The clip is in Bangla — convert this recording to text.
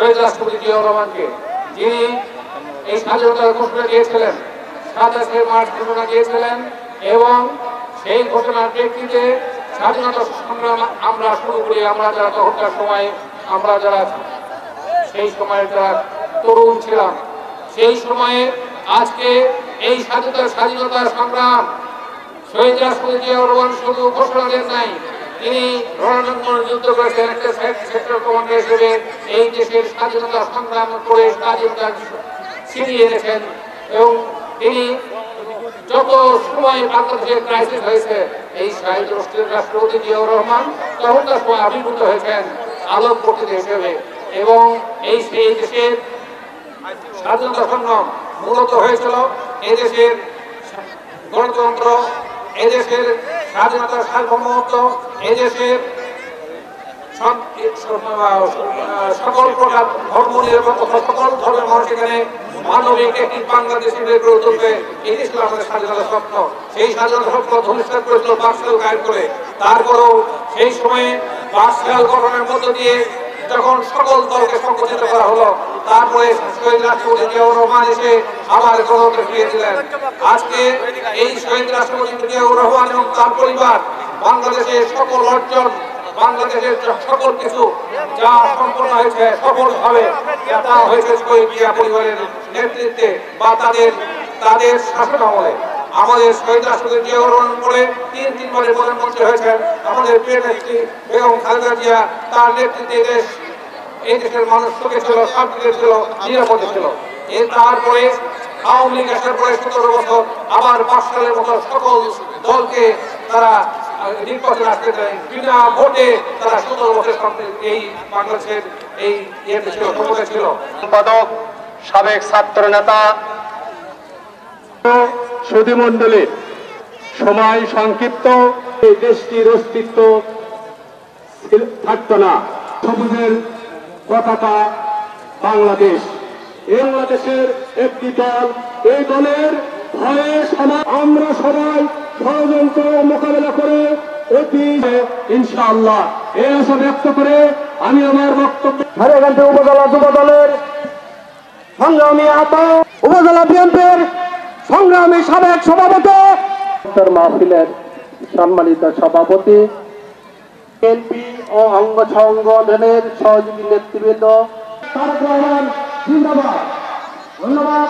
শহীদ রাষ্ট্রপতি জিয়াউর রহমানকে, যিনি এই স্বাধীনতার ঘোষণা দিয়েছিলেন, 27 মার্চ ঘোষণা দিয়েছিলেন এবং সেই ঘোষণার প্রেক্ষিতে স্বাধীনতা সংগ্রাম আমরা শুরু করি। আমরা যারা তখনকার সময়, আমরা যারা সেই সময় যারা তরুণ ছিলাম, সেই সময়ে আজকে এই স্বাধীনতার সংগ্রাম শহীদ রাষ্ট্রপতি জিয়াউর রহমান শুধু ঘোষণা দেন নাই, তিনি রণাঙ্গনে যুদ্ধ করেছেন, একটা সেক্টর কমান্ডার হিসেবে এই দেশের স্বাধীনতা সংগ্রাম করে স্বাধীনতা ছিনিয়ে এনেছেন। এবং তিনি যত সময় বাংলাদেশে ক্রাইসিস হয়েছে, এই শহীদ রাষ্ট্রপতি জিয়াউর রহমান তখনকার সময় আবির্ভূত হয়েছেন আলোক বক্তৃতা হিসেবে। এবং এই দেশের স্বাধীনতা সংগ্রাম মূলত হয়েছিল এদেশের গণতন্ত্র, এদেশের স্বাধীনতার সার্বভৌমত্ব, এদেশের সকল প্রকার ধর্ম নিরপেক্ষ সকল ধর্মের মানুষ এখানে মানবিক একটি বাংলাদেশ গড়ে তুলবে, এটি ছিল আমাদের স্বাধীনতা স্বপ্ন। সেই স্বাধীনতা স্বপ্ন ধনুষ্ঠান করেছিল বাকশাল কায়েম করে। তারপরেও সেই সময়ে বাকশাল গঠনের মধ্য দিয়ে যখন সকল দলকে সংগঠিত করা হলো, তারপরে শহীদ রাষ্ট্রপতি জিয়াউর রহমান এসে আবার গণতন্ত্র ফিরিয়ে দিলেন। আজকে এই শহীদ রাষ্ট্রপতি জিয়াউর রহমান এবং তার পরিবার বাংলাদেশের সকল অর্জন, বাংলাদেশের সকল কিছু যা সম্পন্ন হয়েছে সফলভাবে, তা হয়েছে শহীদ জিয়া পরিবারের নেতৃত্বে বা তাদের শাসন আমলে। আমাদের শহীদ রাষ্ট্রপতি জিয়াউর রহমান করে তিনবারের প্রধানমন্ত্রী হয়েছেন আমাদের প্রিয় নেত্রী বেগম খালেদা জিয়া। তার নেতৃত্বে এই দেশের মানুষ সুখে ছিল, শান্তিতে ছিল, নিরাপদে ছিল। এর তারপরে আওয়ামী লীগ আসার পরে 17 বছর আবার 5 সালের মতো সকল দলকে তারা নির্বাচন আসতে দেয়, বিনা ভোটে তারা 17 বছর এই বাংলাদেশের এই ছিল ক্ষমতা ছিল। সম্পাদক, সাবেক ছাত্র নেতা, সুধীমণ্ডলী, সময় সংক্ষিপ্ত, এই দেশটির অস্তিত্ব থাকতো না। সবুজের পতাকা বাংলাদেশ, বাংলাদেশের একটি দল, এই দলের ভয়ে আমরা সবাই ষড়যন্ত্র মোকাবেলা করে অতি ইনশাআল্লাহ এই আশা ব্যক্ত করে আমি আমার বক্তব্য হারিয়াকান্দি উপজেলা যুব দলের সংগ্রামী আহ্বায়ক, উপজেলা বিএনপির সংগ্রামী সাবেক সভাপতি, মাহফিলের সম্মানিত সভাপতি, বিএনপি ও অঙ্গ সংগঠনের সহযোগী নেতৃবৃন্দ, তারেক রহমান জিন্দাবাদ। ধন্যবাদ।